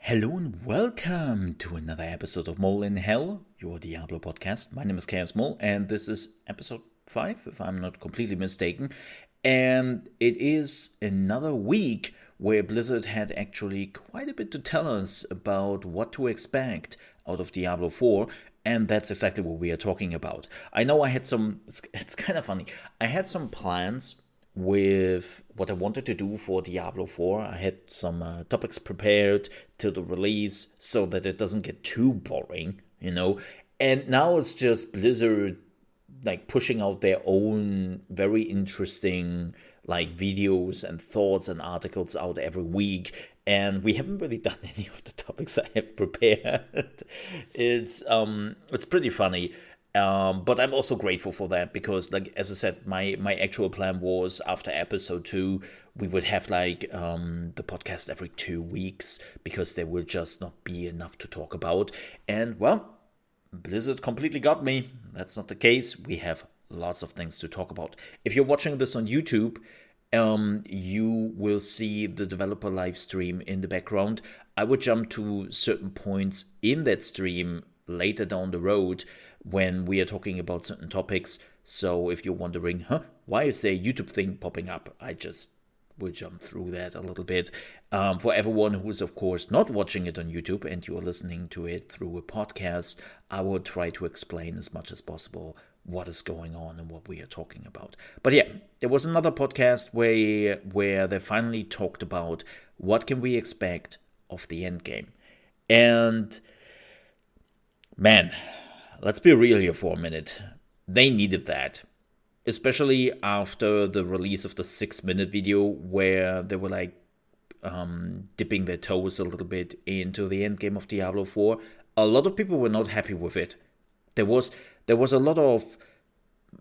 Hello and welcome to another episode of Mole in Hell, your Diablo podcast. My name is ChaosMole and this is episode 5, if I'm not completely mistaken. And it is another week where Blizzard had actually quite a bit to tell us about what to expect out of Diablo 4. And that's exactly what we are talking about. I know I had it's kind of funny. I had some plans with what I wanted to do for Diablo 4. I had some topics prepared till the release so that it doesn't get too boring, And now it's just Blizzard pushing out their own very interesting videos and thoughts and articles out every week, and we haven't really done any of the topics I have prepared. It's pretty funny. But I'm also grateful for that because, as I said, my actual plan was after episode 2, we would have the podcast every 2 weeks because there will just not be enough to talk about. And, well, Blizzard completely got me. That's not the case. We have lots of things to talk about. If you're watching this on YouTube, you will see the developer live stream in the background. I would jump to certain points in that stream later down the road when we are talking about certain topics. So if you're wondering, why is there a YouTube thing popping up? I just will jump through that a little bit. For everyone who is, of course, not watching it on YouTube and you're listening to it through a podcast, I will try to explain as much as possible what is going on and what we are talking about. But yeah, there was another podcast where they finally talked about what can we expect of the endgame. And man, let's be real here for a minute. They needed that. Especially after the release of the 6-minute video where they were dipping their toes a little bit into the endgame of Diablo 4. A lot of people were not happy with it. There was a lot of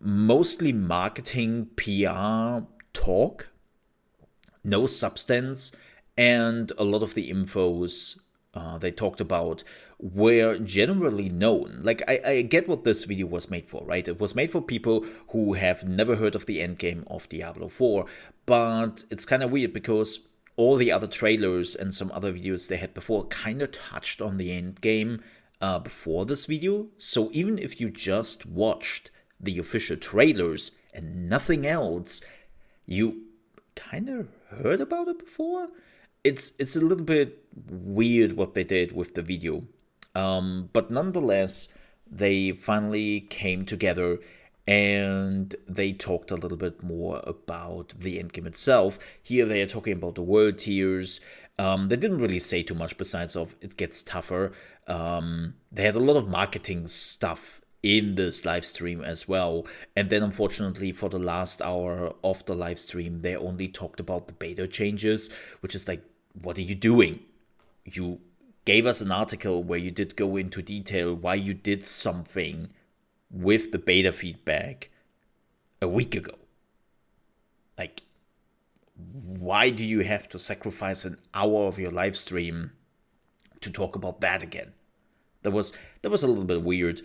mostly marketing PR talk, no substance, and a lot of the infos they talked about were generally known. I get what this video was made for, right? It was made for people who have never heard of the endgame of Diablo 4, but it's kind of weird because all the other trailers and some other videos they had before kind of touched on the endgame before this video. So even if you just watched the official trailers and nothing else, you kind of heard about it before. It's a little bit weird what they did with the video. But nonetheless, they finally came together and they talked a little bit more about the endgame itself. Here they are talking about the world tiers. They didn't really say too much besides of it gets tougher. They had a lot of marketing stuff in this live stream as well. And then unfortunately for the last hour of the live stream, they only talked about the beta changes, which is what are you doing? You gave us an article where you did go into detail why you did something with the beta feedback a week ago. Why do you have to sacrifice an hour of your live stream to talk about that again? That was a little bit weird.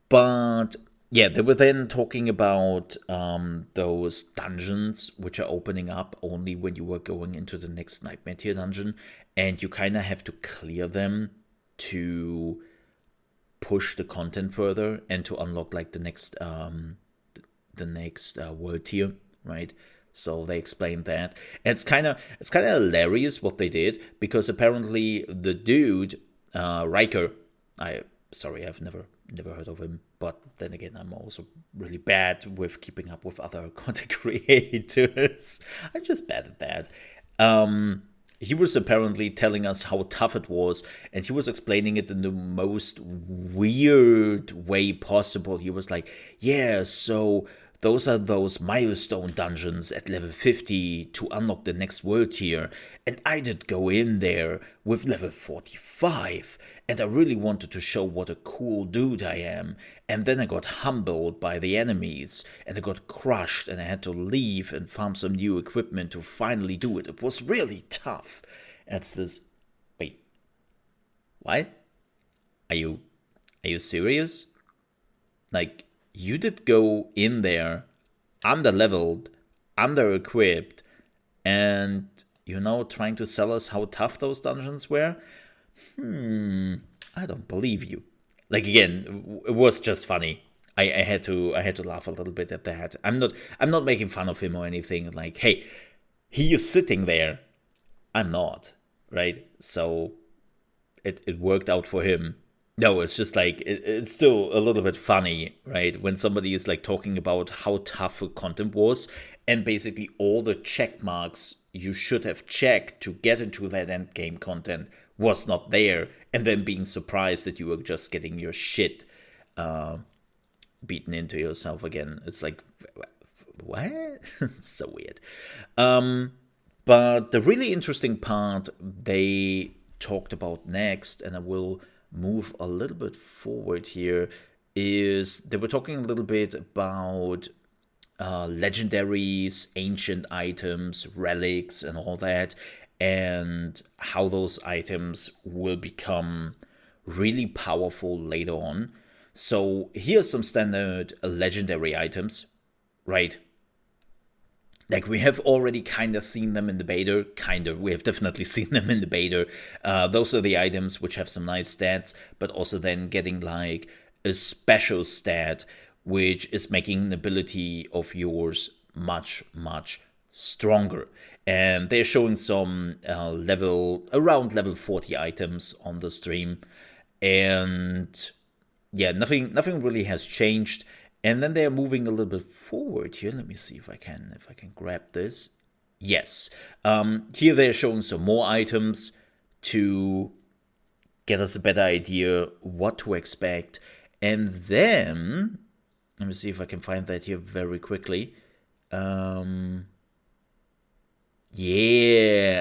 But yeah, they were then talking about those dungeons which are opening up only when you are going into the next Nightmare tier dungeon, and you kind of have to clear them to push the content further and to unlock the next world tier, right? So they explained that. And it's kind of hilarious what they did because apparently the dude Riker, I've never heard of him, but then again, I'm also really bad with keeping up with other content creators. I'm just bad at that. He was apparently telling us how tough it was, and he was explaining it in the most weird way possible. He was like, yeah, so those are those Milestone Dungeons at level 50 to unlock the next world tier, and I did go in there with level 45, and I really wanted to show what a cool dude I am, and then I got humbled by the enemies, and I got crushed, and I had to leave and farm some new equipment to finally do it. It was really tough. It's this... Wait. What? Are you serious? You did go in there, under-leveled, under-equipped, and, trying to sell us how tough those dungeons were? I don't believe you. Like, again, it was just funny. I had to laugh a little bit at that. I'm not making fun of him or anything. Like, hey, he is sitting there. I'm not, right? So it worked out for him. No, it's just like it's still a little bit funny, right? When somebody is like talking about how tough the content was, and basically all the check marks you should have checked to get into that end game content was not there, and then being surprised that you were just getting your shit beaten into yourself again. It's like, what? So weird. But the really interesting part they talked about next, and I will move a little bit forward here, is they were talking a little bit about legendaries, ancient items, relics, and all that, and how those items will become really powerful later on. So here's some standard legendary items, right? Like, we have already kind of seen them in the beta. We have definitely seen them in the beta. Those are the items which have some nice stats, but also then getting like a special stat, which is making an ability of yours much, much stronger. And they're showing some around level 40 items on the stream. And yeah, nothing really has changed. And then they are moving a little bit forward here. Let me see if I can grab this. Yes. Here they're showing some more items to get us a better idea what to expect. And then, let me see if I can find that here very quickly. Yeah.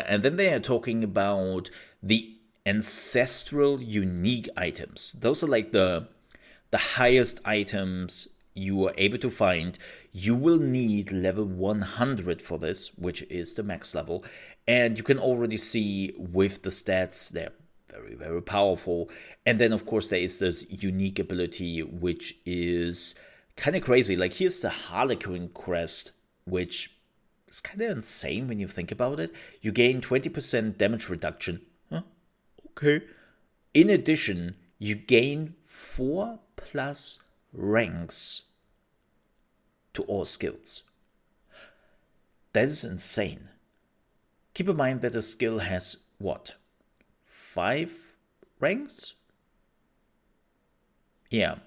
And then they are talking about the ancestral unique items. Those are like the highest items you are able to find. You will need level 100 for this, which is the max level. And you can already see with the stats, they're very, very powerful. And then, of course, there is this unique ability, which is kind of crazy. Like, here's the Harlequin crest, which is kind of insane when you think about it. You gain 20% damage reduction. Huh? Okay. In addition, you gain 4+ ranks to all skills. That is insane. Keep in mind that a skill has, what, 5 ranks? Yeah,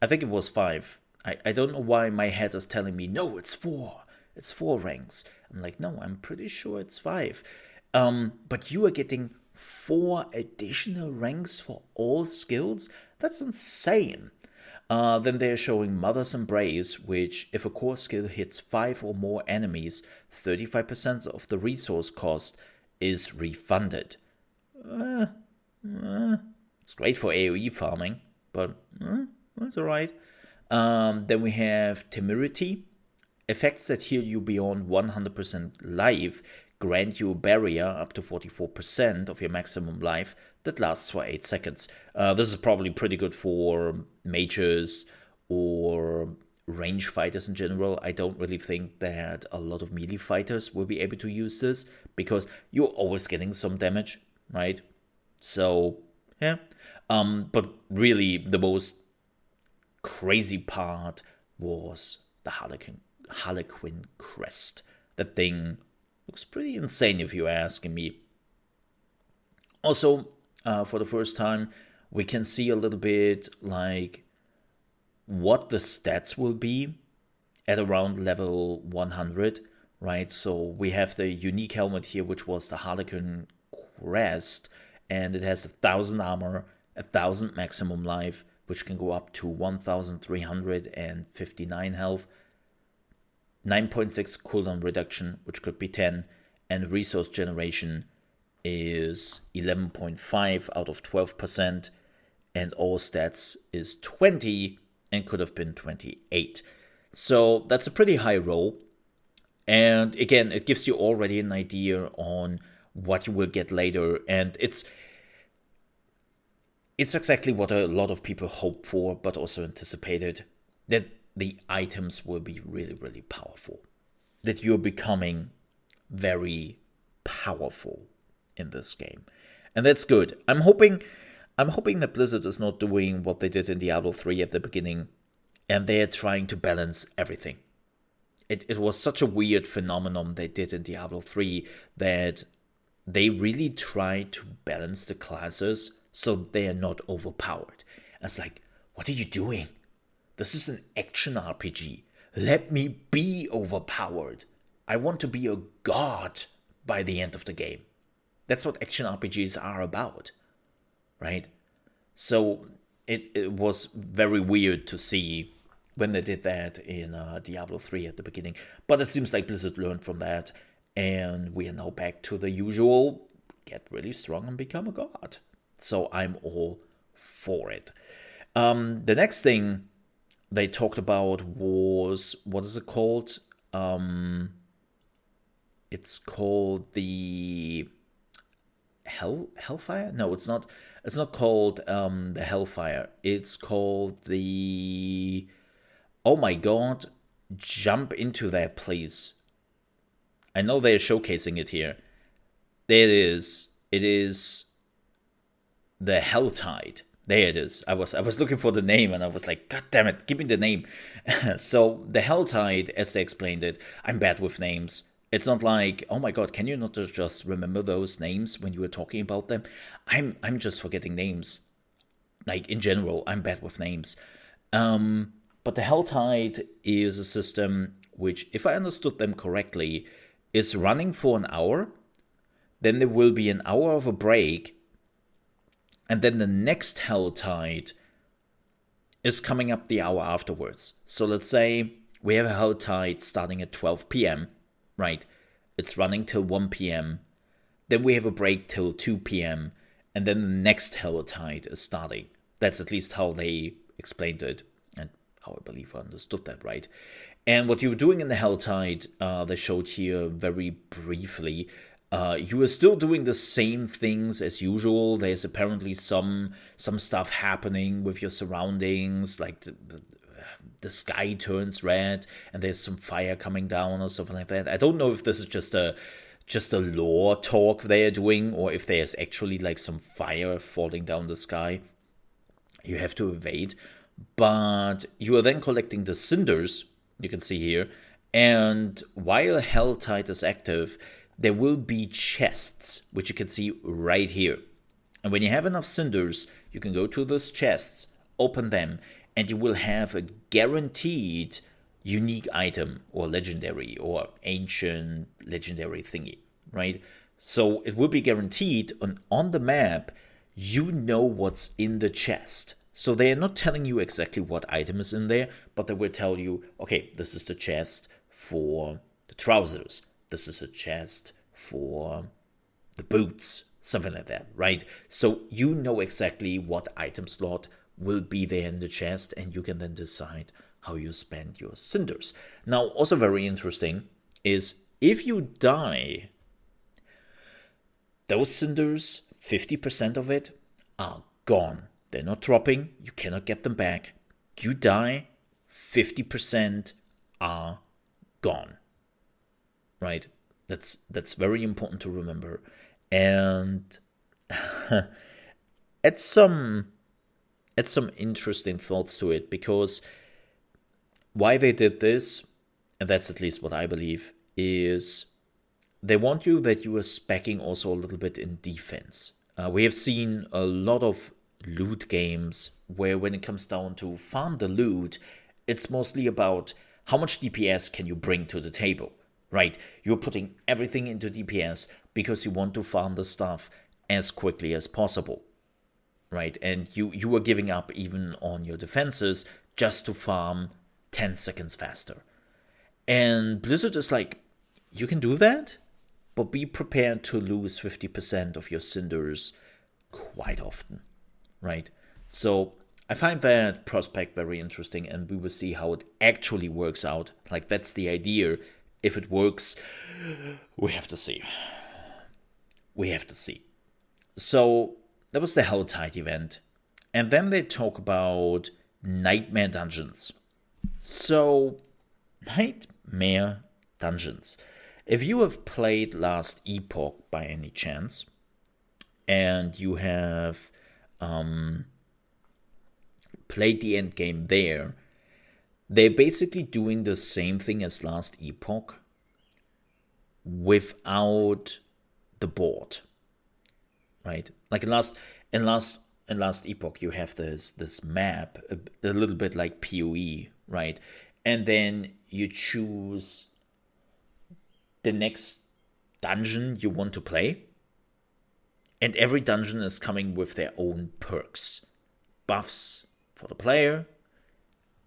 I think it was 5. I don't know why my head is telling me, no, it's 4. It's 4 ranks. I'm like, no, I'm pretty sure it's 5. But you are getting 4 additional ranks for all skills? That's insane. Then they're showing Mother's Embrace, which, if a core skill hits 5 or more enemies, 35% of the resource cost is refunded. It's great for AoE farming, but that's alright. Then we have Temerity. Effects that heal you beyond 100% life grant you a barrier up to 44% of your maximum life that lasts for 8 seconds. This is probably pretty good for mages or range fighters in general. I don't really think that a lot of melee fighters will be able to use this, because you're always getting some damage, right? So, yeah. But really, the most crazy part was the Harlequin crest. That thing looks pretty insane if you're asking me. Also, for the first time, we can see a little bit like what the stats will be at around level 100, right? So we have the unique helmet here, which was the Harlequin crest, and it has 1,000 armor, 1,000 maximum life, which can go up to 1,359 health, 9.6 cooldown reduction, which could be 10, and resource generation is 11.5 out of 12%, and all stats is 20 and could have been 28. So that's a pretty high roll. And again, it gives you already an idea on what you will get later, and it's exactly what a lot of people hoped for, but also anticipated, that the items will be really, really powerful. That you're becoming very powerful in this game. And that's good. I'm hoping that Blizzard is not doing what they did in Diablo 3 at the beginning, and they're trying to balance everything. It was such a weird phenomenon they did in Diablo 3 that they really tried to balance the classes so they are not overpowered. It's like, what are you doing? This is an action RPG. Let me be overpowered. I want to be a god by the end of the game. That's what action RPGs are about, right? So it was very weird to see when they did that in Diablo 3 at the beginning. But it seems like Blizzard learned from that, and we are now back to the usual, get really strong and become a god. So I'm all for it. The next thing they talked about was, what is it called? It's called the Hellfire? No, it's not. It's not called the Hellfire. It's called the... Oh my god, jump into that, please. I know they're showcasing it here. There it is. It is the Helltide. There it is. I was looking for the name and I was like, God damn it, give me the name. So the Helltide, as they explained it, I'm bad with names. It's not like, oh my god, can you not just remember those names when you were talking about them? I'm just forgetting names. Like, in general, I'm bad with names. But the Helltide is a system which, if I understood them correctly, is running for an hour. Then there will be an hour of a break. And then the next Helltide is coming up the hour afterwards. So let's say we have a Helltide starting at 12 p.m., right? It's running till 1 p.m. Then we have a break till 2 p.m. And then the next Helltide is starting. That's at least how they explained it. And how I believe I understood that right. And what you were doing in the Helltide, they showed here very briefly. You are still doing the same things as usual. There's apparently some stuff happening with your surroundings, like the sky turns red and there's some fire coming down or something like that. I don't know if this is just a lore talk they're doing or if there's actually like some fire falling down the sky you have to evade. But you are then collecting the cinders, you can see here, and while Helltide is active, there will be chests, which you can see right here. And when you have enough cinders, you can go to those chests, open them, and you will have a guaranteed unique item or legendary or ancient legendary thingy, right? So it will be guaranteed, and on the map, you know what's in the chest. So they are not telling you exactly what item is in there, but they will tell you, okay, this is the chest for the trousers. This is a chest for the boots, something like that, right? So you know exactly what item slot will be there in the chest, and you can then decide how you spend your cinders. Now, also very interesting is if you die, those cinders, 50% of it, are gone. They're not dropping. You cannot get them back. You die, 50% are gone. Right? That's very important to remember. And add some interesting thoughts to it, because why they did this, and that's at least what I believe, is they want you that you are speccing also a little bit in defense. We have seen a lot of loot games where when it comes down to farm the loot, it's mostly about how much DPS can you bring to the table, right? You're putting everything into DPS because you want to farm the stuff as quickly as possible, right? And you are giving up even on your defenses just to farm 10 seconds faster. And Blizzard is like, you can do that, but be prepared to lose 50% of your cinders quite often, right? So I find that prospect very interesting, and we will see how it actually works out. Like, that's the idea. If it works, we have to see. We have to see. So that was the Helltide event. And then they talk about Nightmare Dungeons. So, Nightmare Dungeons. If you have played Last Epoch by any chance, and you have played the end game there, they're basically doing the same thing as last Epoch without the board, right? Like in last Epoch, you have this map, a little bit like PoE, right? And then you choose the next dungeon you want to play, and every dungeon is coming with their own perks, buffs for the player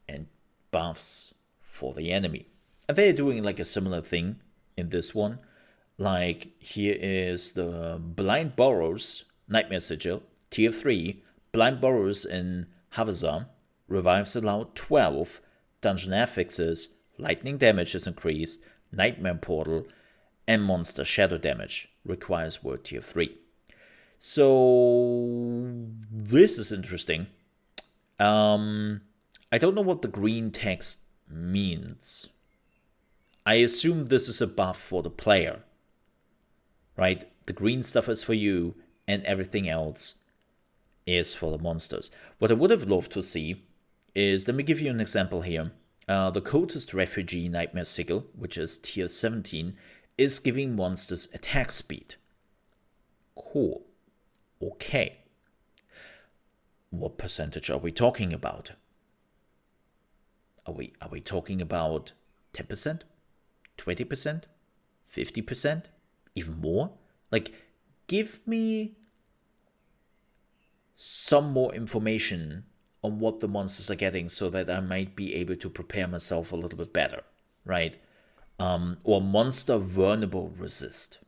and buffs for the enemy. And they're doing like a similar thing in this one. Like here is the Blind Burrows Nightmare Sigil, tier 3, Blind Burrows in Havazar, revives allowed 12, dungeon affixes, lightning damage is increased, Nightmare Portal, and monster shadow damage, requires word tier 3. So this is interesting. I don't know what the green text means. I assume this is a buff for the player, right? The green stuff is for you, and everything else is for the monsters. What I would have loved to see is, let me give you an example here. The Cultist Refugee Nightmare Sigil, which is tier 17, is giving monsters attack speed. Cool. Okay. What percentage are we talking about? Are we talking about 10%? 20%? 50%? Even more? Like, give me some more information on what the monsters are getting so that I might be able to prepare myself a little bit better, right? Or monster vulnerable resist.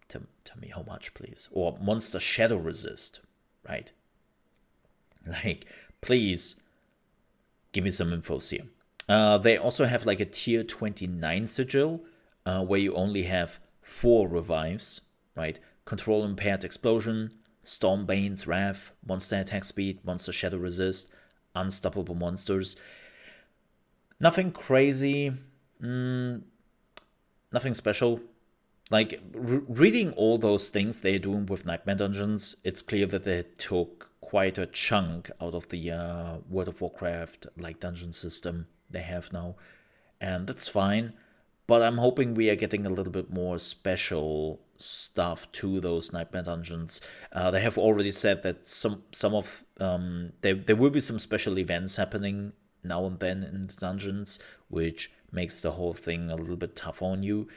Tell me how much, please. Or monster shadow resist, right? Like, please give me some info here. They also have like a tier 29 sigil, where you only have 4 revives, right? Control impaired explosion, Stormbane's Wrath, monster attack speed, monster shadow resist, unstoppable monsters. Nothing crazy, nothing special. Like, reading all those things they're doing with Nightmare Dungeons, it's clear that they took quite a chunk out of the World of Warcraft like dungeon system they have now, and that's fine. But I'm hoping we are getting a little bit more special stuff to those Nightmare Dungeons. They have already said that some of there will be some special events happening now and then in the dungeons, which makes the whole thing a little bit tough on you.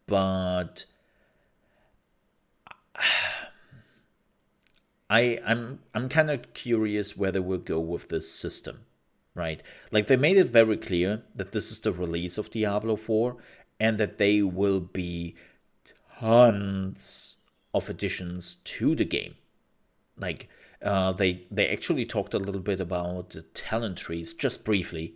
But I'm kind of curious where they will go with this system, right? Like, they made it very clear that this is the release of Diablo 4 and that there will be tons of additions to the game. Like, they actually talked a little bit about the talent trees, just briefly.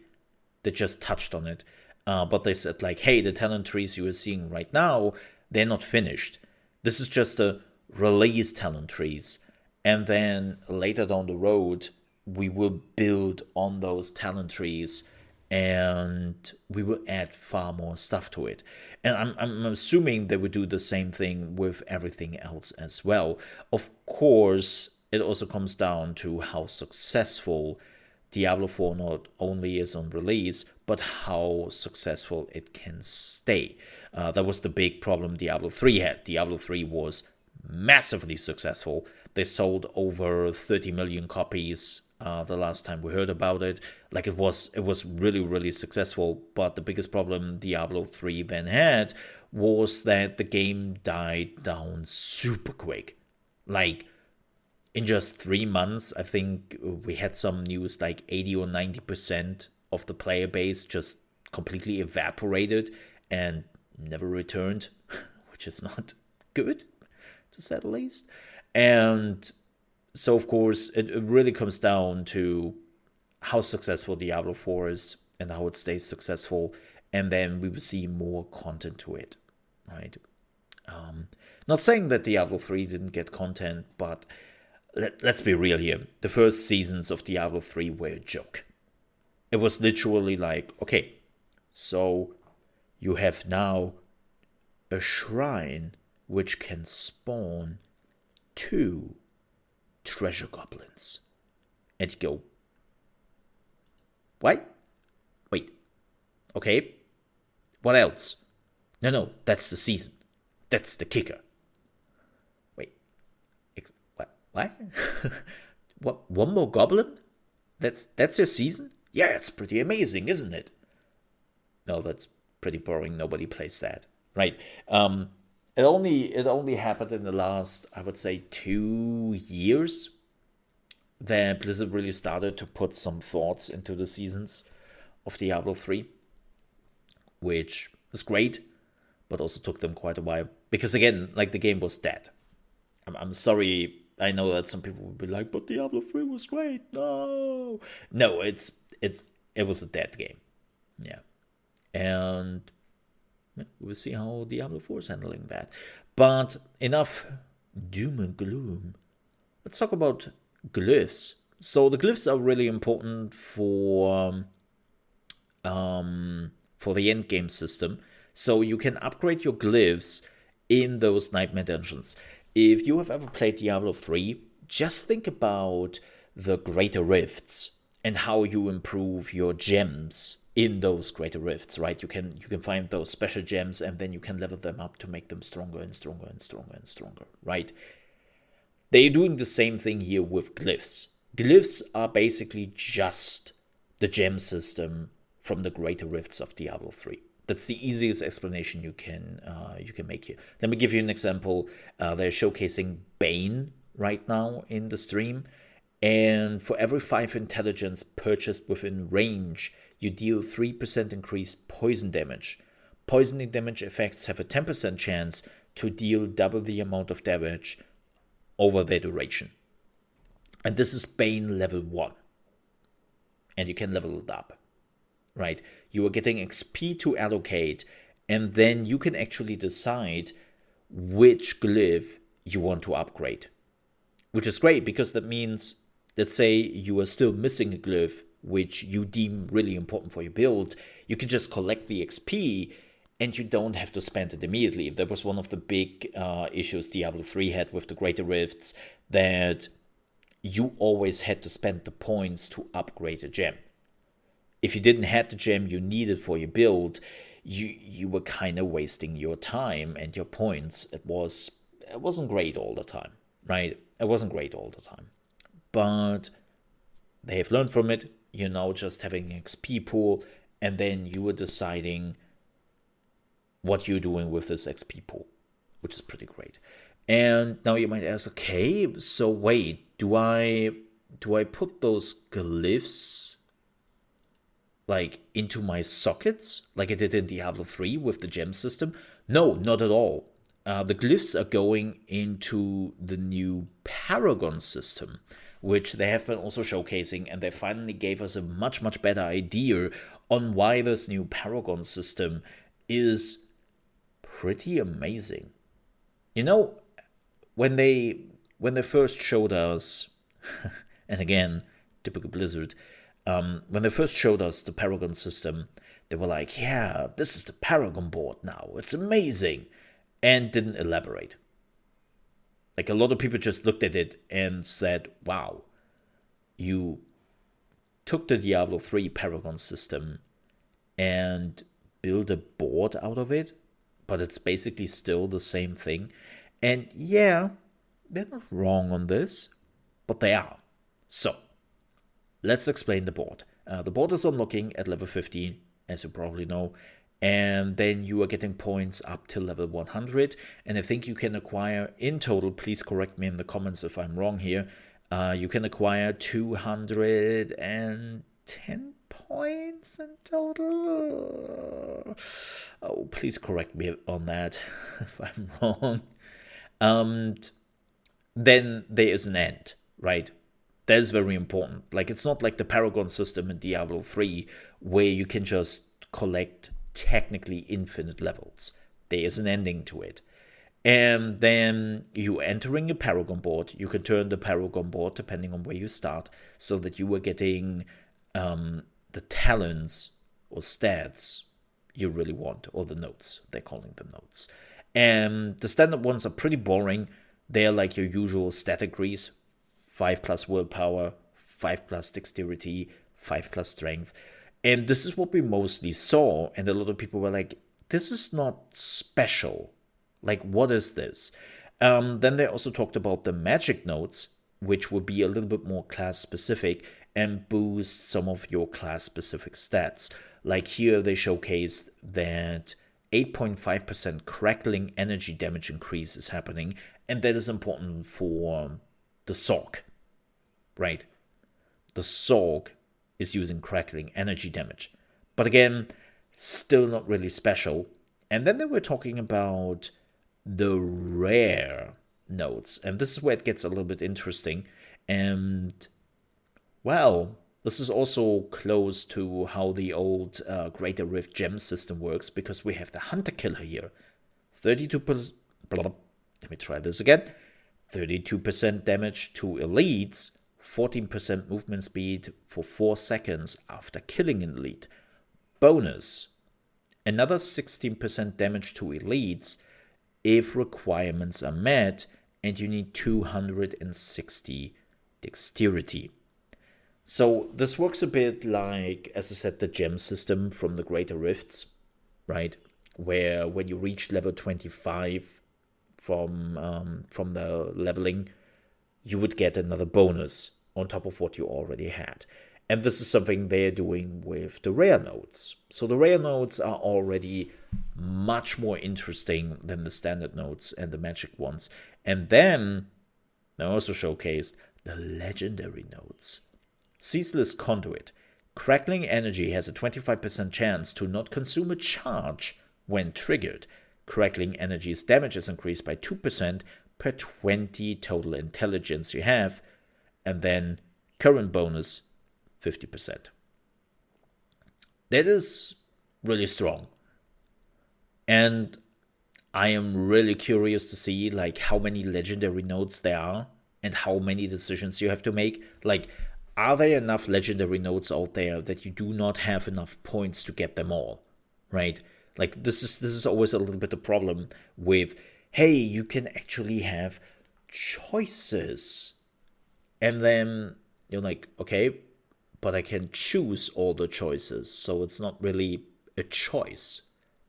They just touched on it. But they said, like, hey, the talent trees you are seeing right now, they're not finished. This is just a release talent trees. And then later down the road, we will build on those talent trees and we will add far more stuff to it. And I'm assuming they would do the same thing with everything else as well. Of course, it also comes down to how successful Diablo 4 not only is on release, but how successful it can stay. That was the big problem Diablo 3 had. Diablo 3 was massively successful. They sold over 30 million copies the last time we heard about it. Like, it was really, really successful. But the biggest problem Diablo 3 then had was that the game died down super quick. Like, in just 3 months, I think we had some news like 80 or 90% of the player base just completely evaporated and never returned, which is not good, to say the least. And so, of course, it really comes down to how successful Diablo 4 is and how it stays successful. And then we will see more content to it, right? Not saying that Diablo 3 didn't get content, but let's be real here. The first seasons of Diablo 3 were a joke. It was literally like, okay, so you have now a shrine which can spawn 2 treasure goblins. And you go, what? Wait, okay. What else? No, that's the season. That's the kicker. Wait, what? What? One more goblin? That's your season? Yeah, it's pretty amazing, isn't it? No, that's pretty boring. Nobody plays that, right? It only happened in the last, I would say, 2 years that Blizzard really started to put some thoughts into the seasons of Diablo 3, which is great, but also took them quite a while. Because again, like, the game was dead. I'm sorry, I know that some people would be like, but Diablo 3 was great. No, it was a dead game. Yeah. And we'll see how Diablo 4 is handling that. But enough doom and gloom. Let's talk about glyphs. So the glyphs are really important for the endgame system. So you can upgrade your glyphs in those nightmare dungeons. If you have ever played Diablo 3, just think about the greater rifts and how you improve your gems in those greater rifts, right? You can find those special gems and then you can level them up to make them stronger and stronger and stronger and stronger, right? They're doing the same thing here with glyphs. Glyphs are basically just the gem system from the greater rifts of Diablo 3. That's the easiest explanation you can make here. Let me give you an example. They're showcasing Bane right now in the stream. And for every 5 intelligence purchased within range, you deal 3% increased poison damage. Poisoning damage effects have a 10% chance to deal double the amount of damage over their duration. And this is Bane level 1. And you can level it up, right? You are getting XP to allocate, and then you can actually decide which glyph you want to upgrade. Which is great, because that means, let's say you are still missing a glyph which you deem really important for your build, you can just collect the XP and you don't have to spend it immediately. That was one of the big issues Diablo 3 had with the Greater Rifts, that you always had to spend the points to upgrade a gem. If you didn't have the gem you needed for your build, you were kind of wasting your time and your points. It wasn't great all the time, right? It wasn't great all the time. But they have learned from it. You're now just having an XP pool, and then you are deciding what you're doing with this XP pool, which is pretty great. And now you might ask, okay, so wait, do I put those glyphs like into my sockets like I did in Diablo 3 with the gem system? No, not at all. The glyphs are going into the new Paragon system, which they have been also showcasing, and they finally gave us a much, much better idea on why this new Paragon system is pretty amazing. You know, when they first showed us, and again, typical Blizzard, when they first showed us the Paragon system, they were like, yeah, this is the Paragon board now, it's amazing, and didn't elaborate. Like, a lot of people just looked at it and said, wow, you took the Diablo 3 Paragon system and built a board out of it, but it's basically still the same thing. And yeah, they're not wrong on this, but they are. So, let's explain the board. The board is unlocking at level 15, as you probably know. And then you are getting points up to level 100. And I think you can acquire, in total, please correct me in the comments if I'm wrong here, you can acquire 210 points in total. Oh, please correct me on that if I'm wrong. Then there is an end, right? That is very important. Like, it's not like the Paragon system in Diablo 3 where you can just collect technically infinite levels. There is an ending to it. And then you entering a Paragon board, you can turn the Paragon board depending on where you start, so that you are getting the talents or stats you really want, or the notes. They're calling them notes. And the standard ones are pretty boring. They're like your usual stat increase, 5 plus willpower, 5 plus dexterity, 5 plus strength. And this is what we mostly saw. And a lot of people were like, this is not special. Like, what is this? Then they also talked about the magic notes, which would be a little bit more class specific and boost some of your class specific stats. Like here they showcased that 8.5% crackling energy damage increase is happening, and that is important for the Sorg, right? The Sorg is using crackling energy damage. But again, still not really special. And then they were talking about the rare nodes, and this is where it gets a little bit interesting. And well, this is also close to how the old Greater Rift gem system works, because we have the Hunter Killer here. 32%. Let me try this again. 32% damage to elites, 14% movement speed for 4 seconds after killing an elite. Bonus, another 16% damage to elites if requirements are met, and you need 260 dexterity. So this works a bit like, as I said, the gem system from the Greater Rifts, right? Where when you reach level 25 from the leveling, you would get another bonus on top of what you already had. And this is something they're doing with the rare nodes. So the rare nodes are already much more interesting than the standard nodes and the magic ones. And then they also showcased the legendary nodes. Ceaseless Conduit. Crackling energy has a 25% chance to not consume a charge when triggered. Crackling energy's damage is increased by 2% per 20 total intelligence you have. And then current bonus, 50%. That is really strong. And I am really curious to see like how many legendary nodes there are and how many decisions you have to make. Like, are there enough legendary nodes out there that you do not have enough points to get them all, right? Like, this is always a little bit a problem with, hey, you can actually have choices. And then you're like, okay, but I can choose all the choices, so it's not really a choice,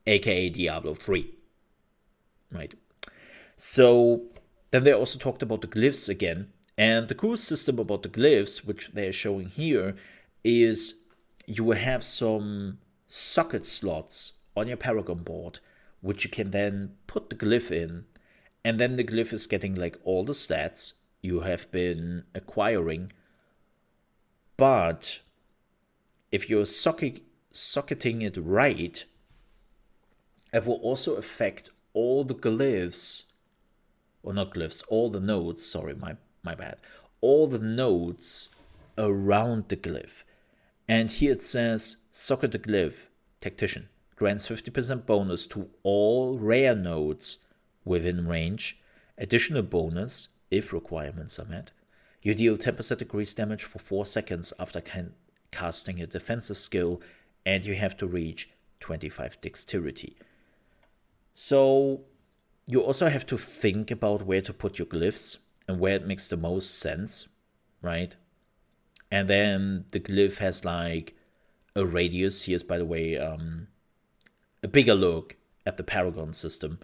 aka Diablo 3, right? So then they also talked about the glyphs again, and the cool system about the glyphs, which they're showing here, is you will have some socket slots on your Paragon board, which you can then put the glyph in, and then the glyph is getting like all the stats you have been acquiring. But if you're socketing it right, it will also affect all the glyphs, or not glyphs, all the nodes, sorry, my bad, all the nodes around the glyph. And here it says, socket the glyph, tactician, grants 50% bonus to all rare nodes within range, additional bonus if requirements are met. You deal 10% increased damage for 4 seconds after casting a defensive skill, and you have to reach 25 dexterity. So you also have to think about where to put your glyphs and where it makes the most sense, right? And then the glyph has like a radius. Here's, by the way, a bigger look at the Paragon system.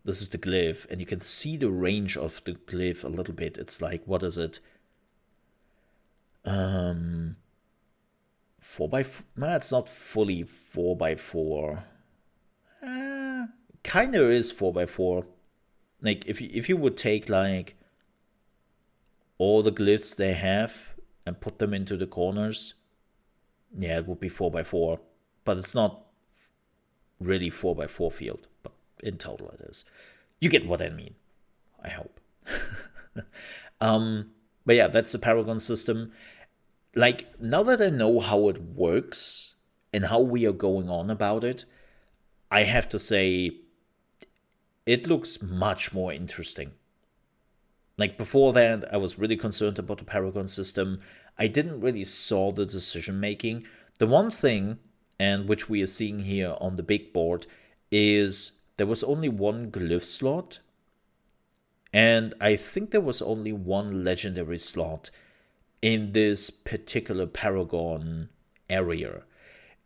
This is the glyph, and you can see the range of the glyph a little bit. It's like, what is it? 4x4? No, it's not fully 4x4. Kind of is 4x4. Like, if you would take like all the glyphs they have and put them into the corners, yeah, it would be 4x4. But it's not really 4x4 field. But in total it is. You get what I mean, I hope. But yeah, that's the Paragon system. Like, now that I know how it works and how we are going on about it, I have to say it looks much more interesting. Like, before that, I was really concerned about the Paragon system. I didn't really saw the decision making. The one thing, and which we are seeing here on the big board, is there was only one glyph slot, And I think there was only one legendary slot in this particular Paragon area.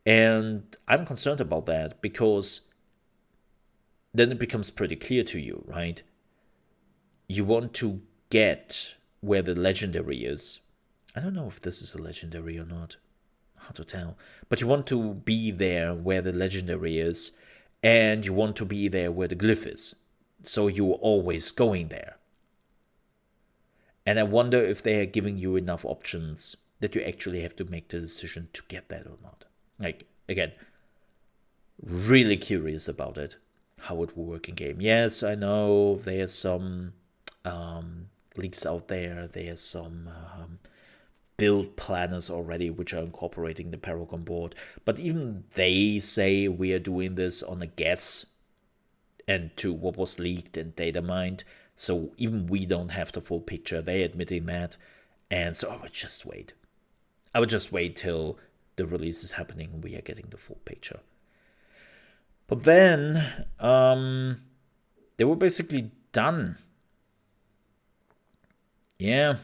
And I'm concerned about that because then it becomes pretty clear to you, right? You want to get where the legendary is. I don't know if this is a legendary or not. Hard to tell. But you want to be there where the legendary is, and you want to be there where the glyph is. So you're always going there. And I wonder if they are giving you enough options that you actually have to make the decision to get that or not. Like, again, really curious about it, how it will work in game. Yes, I know there's some leaks out there. There's some build planners already which are incorporating the Paragon board. But even they say we are doing this on a guess and to what was leaked and data mined. So even we don't have the full picture. They're admitting that. And so I would just wait. I would just wait till the release is happening and we are getting the full picture. But then they were basically done. Yeah,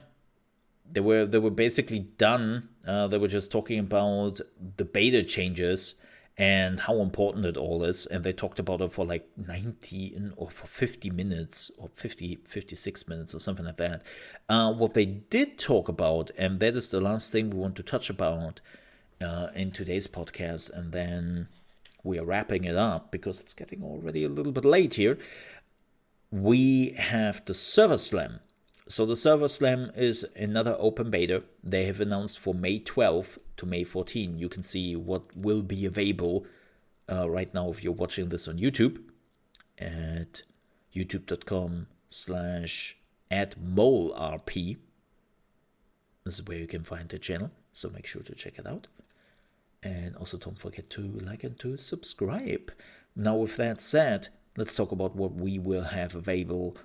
they were basically done. They were just talking about the beta changes and how important it all is. And they talked about it for like 90 or for 50 minutes or 56 minutes or something like that. What they did talk about, and that is the last thing we want to touch about in today's podcast, and then we are wrapping it up because it's getting already a little bit late here. We have the Server Slam. So the Server Slam is another open beta. They have announced for May 12th to May 14. You can see what will be available right now if you're watching this on YouTube at youtube.com/@molerp. This is where you can find the channel, so make sure to check it out. And also don't forget to like and to subscribe. Now with that said, let's talk about what we will have available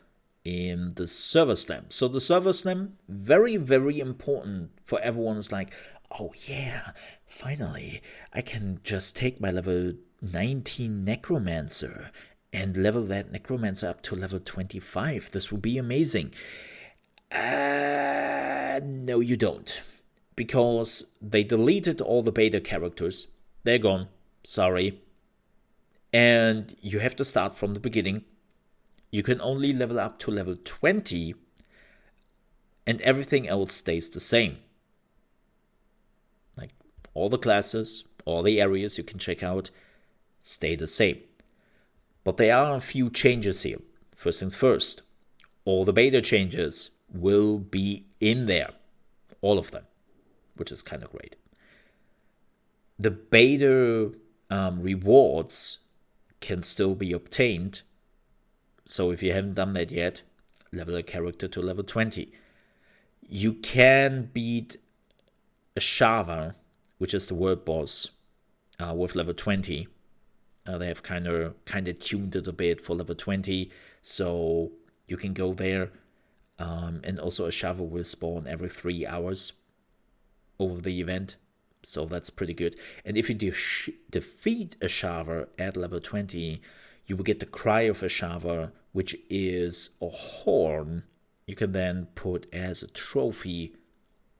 in the Server Slam. So the Server Slam, very, very important for everyone. Is like, oh yeah, finally, I can just take my level 19 Necromancer and level that Necromancer up to level 25. This will be amazing. No, you don't. Because they deleted all the beta characters. They're gone. Sorry. And you have to start from the beginning. You can only level up to level 20. And everything else stays the same. Like all the classes, all the areas you can check out stay the same. But there are a few changes here. First things first. All the beta changes will be in there. All of them. Which is kind of great. The beta rewards can still be obtained. So if you haven't done that yet, level a character to level 20. You can beat a Shava, which is the world boss, with level 20. They have kind of tuned it a bit for level 20, so you can go there. And also a Shava will spawn every 3 hours over the event, so that's pretty good. And if you defeat a Shava at level 20, you will get the Cry of a Shava, which is a horn you can then put as a trophy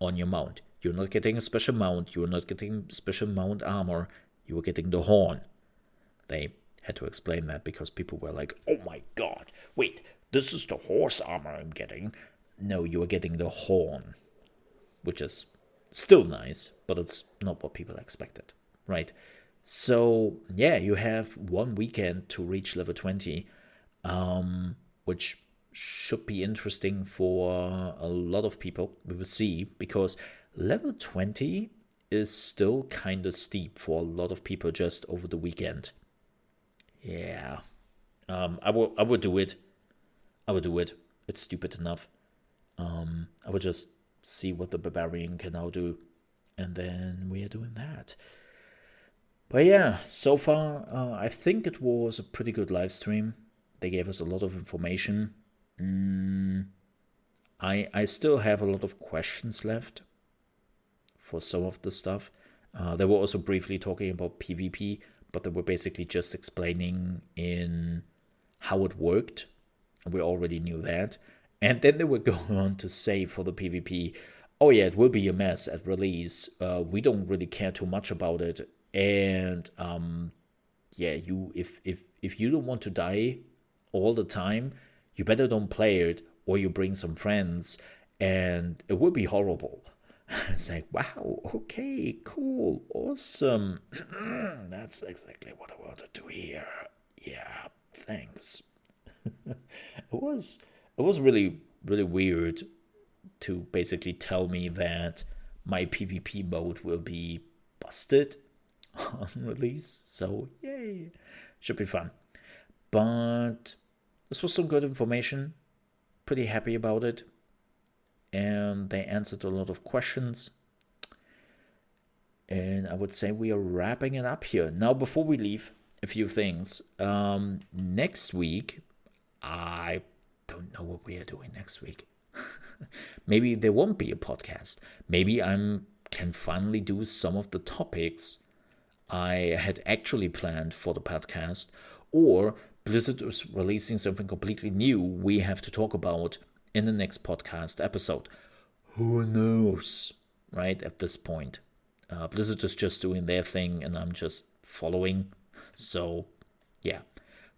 on your mount. You're not getting a special mount, you're not getting special mount armor, you are getting the horn. They had to explain that because people were like, oh my god, wait, this is the horse armor I'm getting. No, you are getting the horn, which is still nice, but it's not what people expected, right? So, yeah, you have 1 weekend to reach level 20, which should be interesting for a lot of people. We will see, because level 20 is still kind of steep for a lot of people just over the weekend. Yeah, I would do it. I would do it. It's stupid enough. I would just see what the Barbarian can now do, and then we are doing that. But yeah, so far, I think it was a pretty good live stream. They gave us a lot of information. I still have a lot of questions left for some of the stuff. They were also briefly talking about PvP, but they were basically just explaining in how it worked. We already knew that. And then they were going on to say for the PvP, oh yeah, it will be a mess at release. We don't really care too much about it. And yeah, if you don't want to die all the time, you better don't play it, or you bring some friends, and it will be horrible. It's like, wow, okay, cool, awesome. That's exactly what I wanted to hear. Yeah, thanks. It was really weird to basically tell me that my PvP mode will be busted on release. So yay, should be fun. But this was some good information. Pretty happy about it. And they answered a lot of questions. And I would say we are wrapping it up here. Now, before we leave, a few things. Next week, I don't know what we are doing next week. Maybe there won't be a podcast. Maybe I can finally do some of the topics I had actually planned for the podcast, or Blizzard is releasing something completely new we have to talk about in the next podcast episode. Who knows, right, at this point. Blizzard is just doing their thing and I'm just following. So, yeah,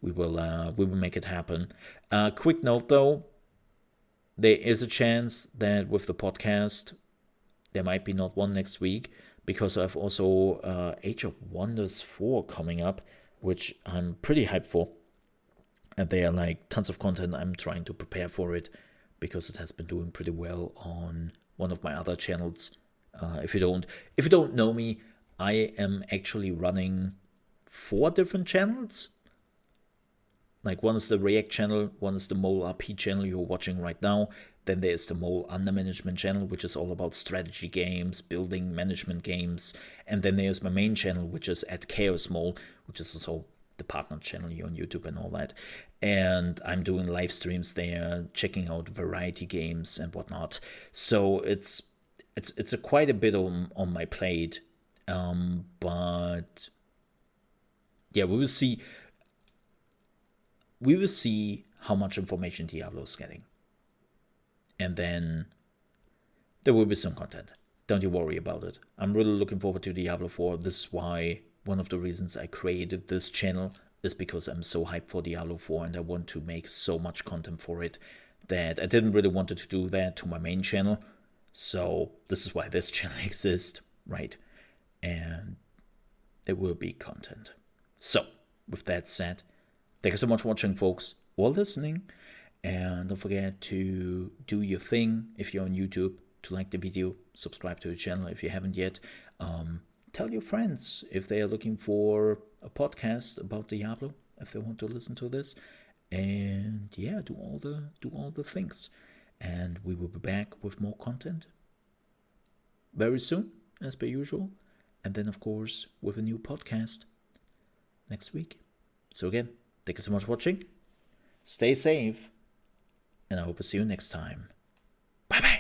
we will make it happen. Quick note, though, there is a chance that with the podcast, there might be not one next week, because I've also Age of Wonders 4 coming up, which I'm pretty hyped for. And they are like tons of content. I'm trying to prepare for it because it has been doing pretty well on one of my other channels. If you don't know me, I am actually running 4 different channels. Like, one is the React channel, one is the Mole RP channel you're watching right now. Then there's the Mole Under Management channel, which is all about strategy games, building management games. And then there's my main channel, which is at ChaosMole, which is also the partner channel here on YouTube and all that. And I'm doing live streams there, checking out variety games and whatnot. So it's quite a bit on my plate. But yeah, we will see. We will see how much information Diablo is getting. And then there will be some content. Don't you worry about it. I'm really looking forward to Diablo 4. This is why one of the reasons I created this channel is because I'm so hyped for Diablo 4 and I want to make so much content for it that I didn't really want to do that to my main channel. So this is why this channel exists, right? And there will be content. So, with that said, thank you so much for watching, folks, or listening. And don't forget to do your thing if you're on YouTube, to like the video, subscribe to the channel if you haven't yet. Tell your friends if they are looking for a podcast about Diablo, if they want to listen to this. And yeah, do all the things. And we will be back with more content very soon, as per usual. And then, of course, with a new podcast next week. So again, thank you so much for watching. Stay safe. And I hope to see you next time. Bye-bye.